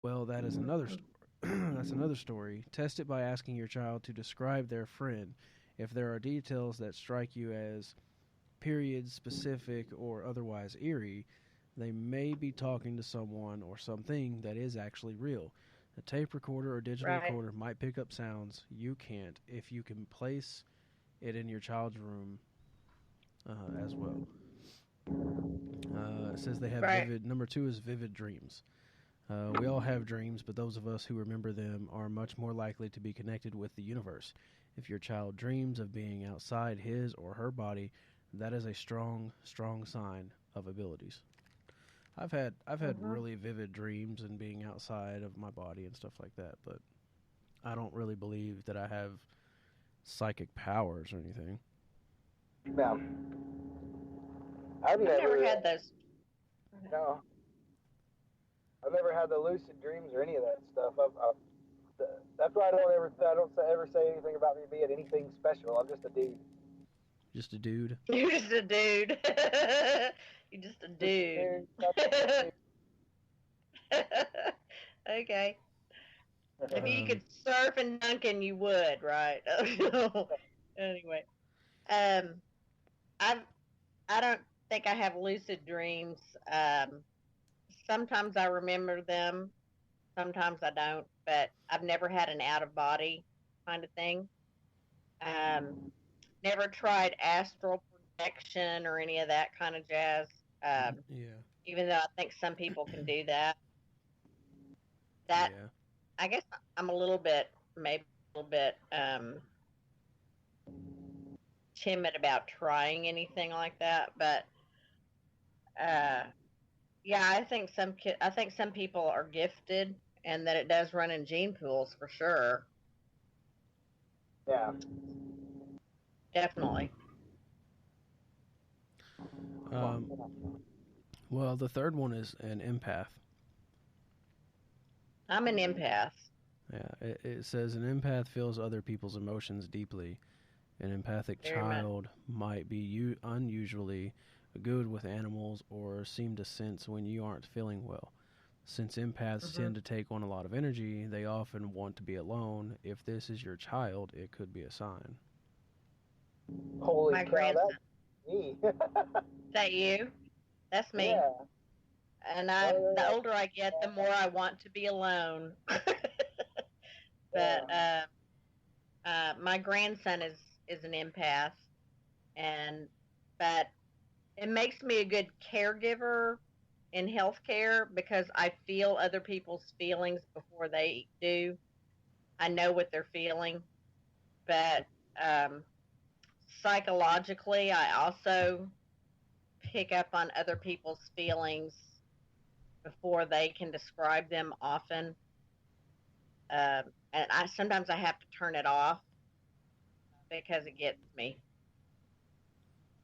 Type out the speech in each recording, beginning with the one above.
Well, that is another story. That's another story. Test it by asking your child to describe their friend. If there are details that strike you as period specific or otherwise eerie, they may be talking to someone or something that is actually real. A tape recorder or digital Right. recorder might pick up sounds you can't if you can place it in your child's room as well. It says they have Right. vivid. Number two is vivid dreams. We all have dreams, but those of us who remember them are much more likely to be connected with the universe. If your child dreams of being outside his or her body, that is a strong, strong sign of abilities. I've had Hmm. really vivid dreams and being outside of my body and stuff like that, but I don't really believe that I have psychic powers or anything. Now, I've I've never never, had those. no, I've never had the lucid dreams or any of that stuff. That's why I don't ever say anything about me being anything special. I'm just a dude. Just a dude. You're just a dude. You're just a Just a dude. dude. Nothing to Okay. If you do. Um, could surf and Duncan, you would, right? Anyway, um, I've I don't think I have lucid dreams. Sometimes I remember them, sometimes I don't, but I've never had an out of body kind of thing. Um, Never tried astral projection or any of that kind of jazz. yeah, Even though I think some people can do that. That yeah. I guess I'm a little bit, maybe a little bit timid about trying anything like that. But uh, yeah, I think some people are gifted, and that it does run in gene pools for sure. Yeah. Definitely, Um, well, the third one is an empath. I'm an empath. Yeah, it says an empath feels other people's emotions deeply. An empathic Very much. child might be unusually good with animals or seem to sense when you aren't feeling well. Since empaths Hmm. tend to take on a lot of energy, they often want to be alone. If this is your child, it could be a sign. Holy My cow, grandson. that's me. Is that you? That's me. Yeah. And the Oh, older I get, the more I want to be alone. yeah. But my grandson is an empath, and but it makes me a good caregiver in healthcare because I feel other people's feelings before they do. I know what they're feeling, but um, psychologically, I also pick up on other people's feelings before they can describe them often. And I sometimes I have to turn it off because it gets me.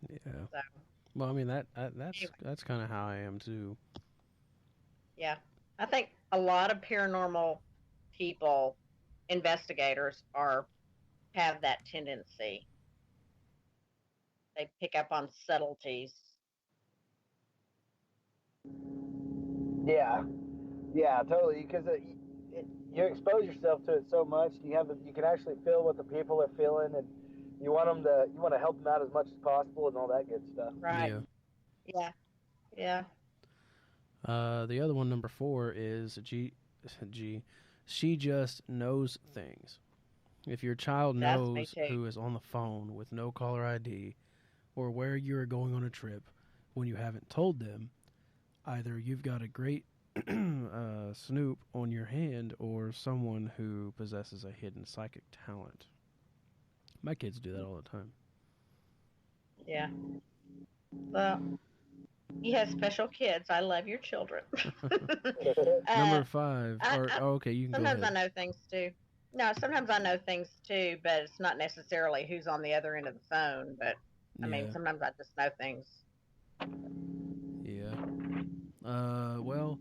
Yeah. So Well, I mean that's anyway, that's kind of how I am too. yeah, I think a lot of paranormal people, investigators, are have that tendency. They pick up on subtleties. Yeah. Yeah, totally. Because you expose yourself to it so much, you can actually feel what the people are feeling, and you want to help them out as much as possible, and all that good stuff. Right? Yeah. Yeah, yeah. The other one, number four, is G. G. She just knows things. If your child That's me knows too. who is on the phone with no caller ID or where you are going on a trip when you haven't told them, either you've got a great snoop on your hand or someone who possesses a hidden psychic talent. My kids do that all the time. Yeah. Well, you have special kids. I love your children. Number uh, five, I, or I oh, okay, you can go sometimes I ahead. know things too. No, sometimes I know things too, but it's not necessarily who's on the other end of the phone. But I mean, Yeah, sometimes I just know things. yeah. Well,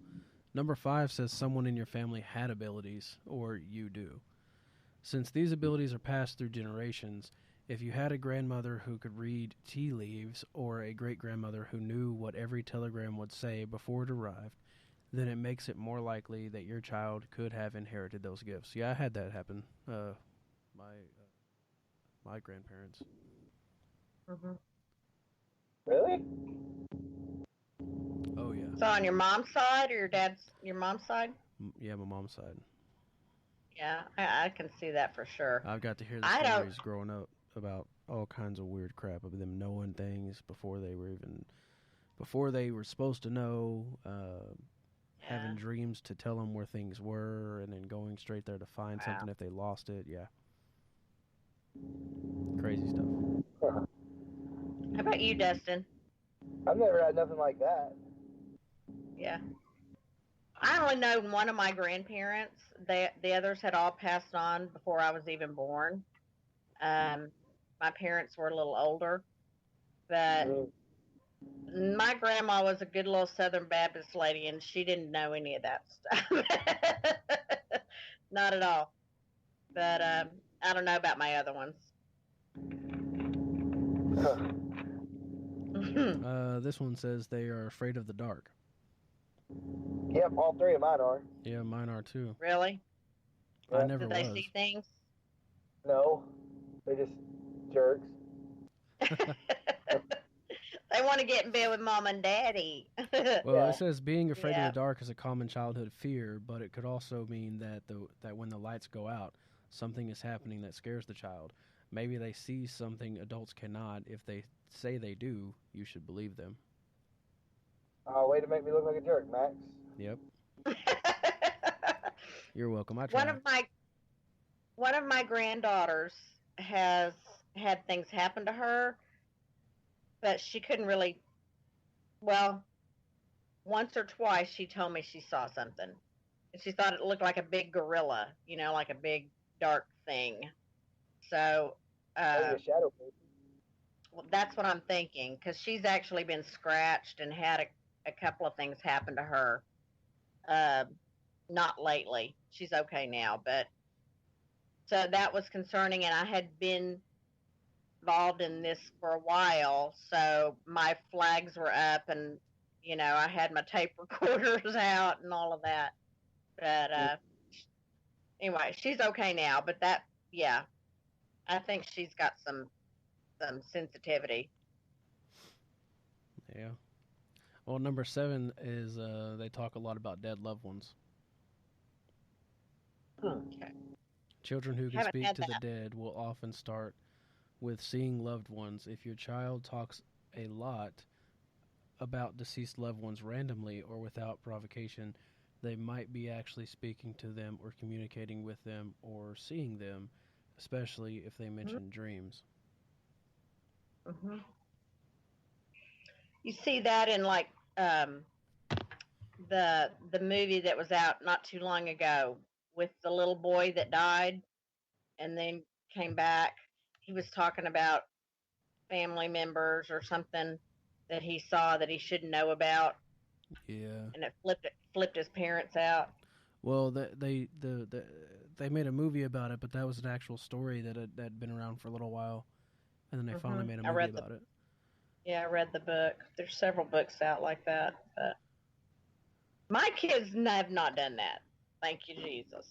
number five says someone in your family had abilities, or you do. Since these abilities are passed through generations, if you had a grandmother who could read tea leaves or a great grandmother who knew what every telegram would say before it arrived, then it makes it more likely that your child could have inherited those gifts. Yeah, I had that happen. My grandparents. Hmm. Really? Oh yeah, So on your mom's side or your mom's side? yeah, my mom's side. Yeah, I can see that for sure. I've got to hear the I don't. stories growing up about all kinds of weird crap of them knowing things before they were supposed to know. Yeah. Having dreams to tell them where things were, and then going straight there to find Wow. something if they lost it. Yeah, crazy stuff. How about you, Dustin? I've never had nothing like that. Yeah. I only know one of my grandparents. The others had all passed on before I was even born. My parents were a little older, but my grandma was a good little Southern Baptist lady, and she didn't know any of that stuff. Not at all. But I don't know about my other ones. This one says they are afraid of the dark. Yep, all three of mine are. Yeah, mine are too. Really? I never Do they was. see things? No, they just jerks. They want to get in bed with mom and daddy. Well, Yeah. it says being afraid Yeah. of the dark is a common childhood fear, but it could also mean that when the lights go out, something is happening that scares the child. Maybe they see something adults cannot. If they say they do, you should believe them. Oh, way to make me look like a jerk, Max. Yep, you're welcome. I one tried. of my one of my granddaughters has had things happen to her, but she couldn't really. Well, once or twice she told me she saw something, and she thought it looked like a big gorilla, like a big dark thing. So Maybe a shadow person. well, that's what I'm thinking, because she's actually been scratched and had a couple of things happen to her. Uh, Not lately. She's okay now, but so that was concerning, and I had been involved in this for a while, so my flags were up, and I had my tape recorders out and all of that. But anyway, she's okay now. But yeah, I think she's got some sensitivity. Yeah. Well, number 7 is they talk a lot about dead loved ones. Okay. Children who can Haven't speak had to the that. dead will often start with seeing loved ones. If your child talks a lot about deceased loved ones randomly or without provocation, they might be actually speaking to them or communicating with them or seeing them, especially if they mention dreams. Hmm. You see that in like the movie that was out not too long ago with the little boy that died and then came back. He was talking about family members or something that he saw that he shouldn't know about, Yeah. and it flipped his parents out. Well, they made a movie about it, but that was an actual story that had been around for a little while, and then they finally made a I movie read about it. Yeah, I read the book. There's several books out like that, but my kids have not done that. Thank you, Jesus.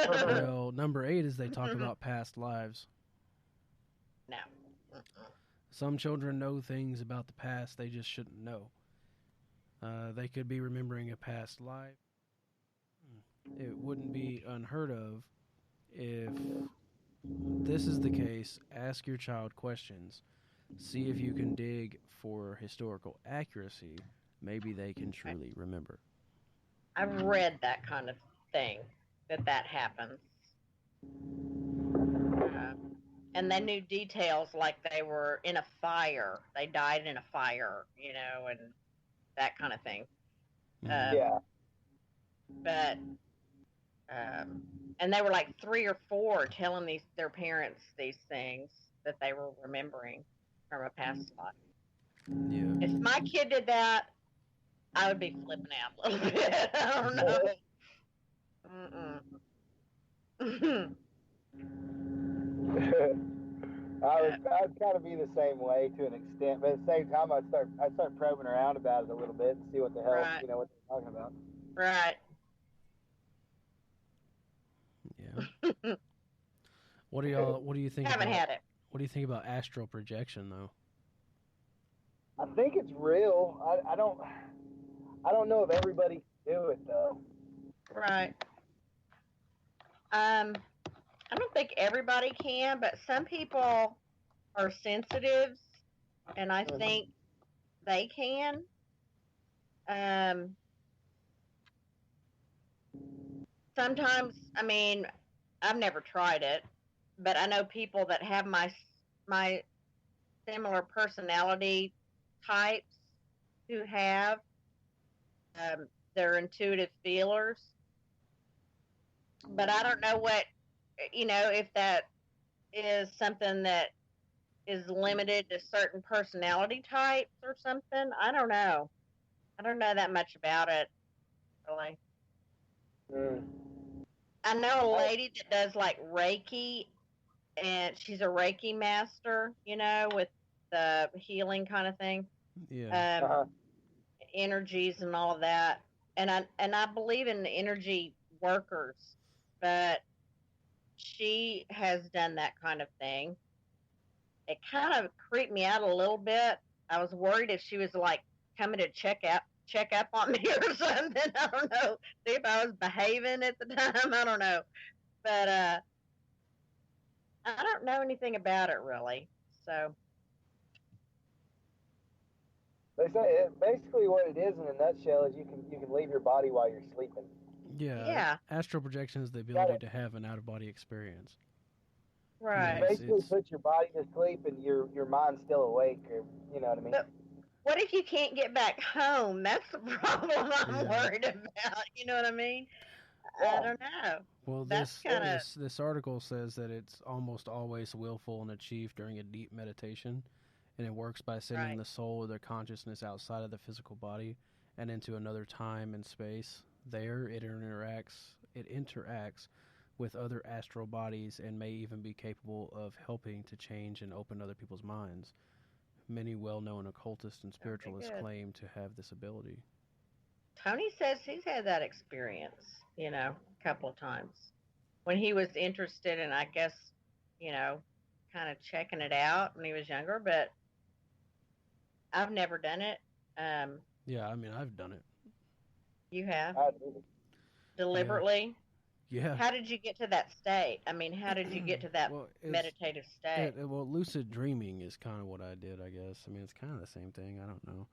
Well, number 8 is they talk about past lives. No. Some children know things about the past they just shouldn't know. They could be remembering a past life. It wouldn't be unheard of if this is the case. Ask your child questions. See if you can dig for historical accuracy. Maybe they can truly remember. I've read that kind of thing, that happens. And they knew details like they were in a fire. They died in a fire, and that kind of thing. Yeah. But and they were like 3 or 4 telling their parents these things that they were remembering from a past life. Yeah. If my kid did that, I would be flipping out a little bit. I don't know. I'd kind of be the same way to an extent, but at the same time, I'd start probing around about it a little bit and see what the hell, Right. what they're talking about. Right. Yeah. What do you think Haven't about had it. what do you think about astral projection though? I think it's real. I don't know if everybody can do it though. Right. I don't think everybody can, but some people are sensitives, and I think they can. Um, Sometimes, I mean, I've never tried it, but I know people that have my similar personality types who have they're intuitive feelers. But I don't know if that is something that is limited to certain personality types or something. I don't know. I don't know that much about it, really. Mm. I know a lady that does like Reiki, and she's a Reiki master, with the healing kind of thing, Yeah. Uh-huh. energies and all of that. And I believe in the energy workers, but she has done that kind of thing. It kind of creeped me out a little bit. I was worried if she was like coming to check up on me or something. I don't know. See if I was behaving at the time. I don't know. But I don't know anything about it really. So They say basically what it is in a nutshell is you can leave your body while you're sleeping. Yeah. Astral projection is the ability to have an out of body experience. right. You basically put your body to sleep and your mind's still awake, or you know what I mean. But what if you can't get back home? That's the problem I'm worried about. You know what I mean? Yeah. I don't know. Well, That's kinda... this article says that it's almost always willful and achieved during a deep meditation, and it works by sending Right. the soul or their consciousness outside of the physical body and into another time and space. There, it interacts with other astral bodies and may even be capable of helping to change and open other people's minds. Many well-known occultists and spiritualists good. claim to have this ability. Tony says he's had that experience, a couple of times when he was interested in, I guess, kind of checking it out when he was younger. But I've never done it. Yeah, I mean, I've done it. You have I do. deliberately. Yeah. How did you get to that state? I mean, how did you get to that meditative state? Well, lucid dreaming is kind of what I did, I guess. I mean, it's kind of the same thing. I don't know.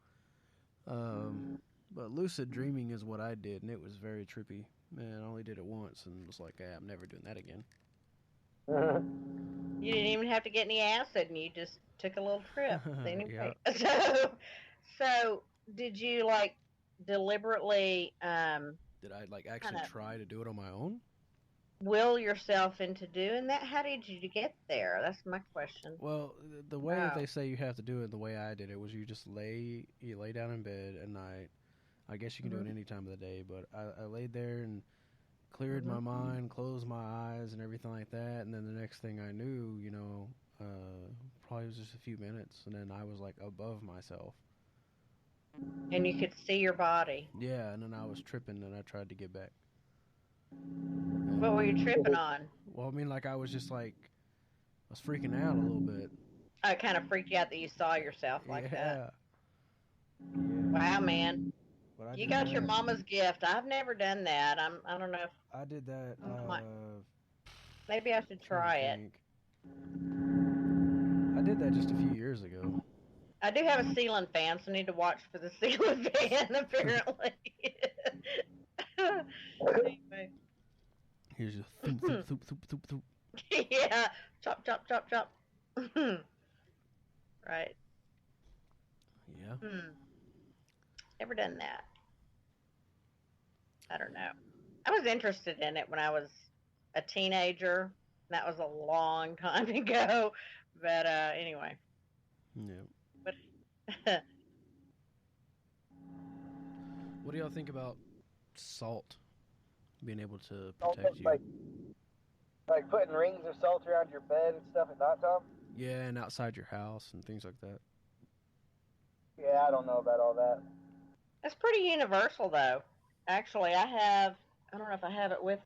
But lucid dreaming is what I did, and it was very trippy. Man, I only did it once, and was like, I'm never doing that again. You didn't even have to get any acid, and you just took a little trip. Anyway. Yeah. So did you like deliberately? Did I like actually try to do it on my own? Will yourself into doing that? How did you get there? That's my question. Well, the way that they say you have to do it, the way I did it, was you just lay down in bed at night. I guess you can do it any time of the day, but I laid there and cleared my mind, closed my eyes, and everything like that. And then the next thing I knew, probably was just a few minutes, and then I was like above myself. And you could see your body. Yeah, and then I was tripping, and I tried to get back. What were you tripping on? Well, I mean, like I was just like, I was freaking out a little bit. Oh, it kind of freaked you out that you saw yourself like that. Yeah. Wow, man. You got your mama's gift. I've never done that. I don't know if I did that. Maybe I should try it. I did that just a few years ago. I do have a ceiling fan, so I need to watch for the ceiling fan, apparently. Anyway. Here's your thoop, thoop, thoop, thoop, thoop, thoop. Yeah. Chop, chop, chop, chop. Right. Yeah. Never done that. I don't know. I was interested in it when I was a teenager. That was a long time ago. But anyway. Yeah. But what do y'all think about salt being able to protect you? Like putting rings of salt around your bed and stuff at nighttime? Yeah, and outside your house and things like that. Yeah, I don't know about all that. that's pretty universal, though. Actually, I have. I don't know if I have it with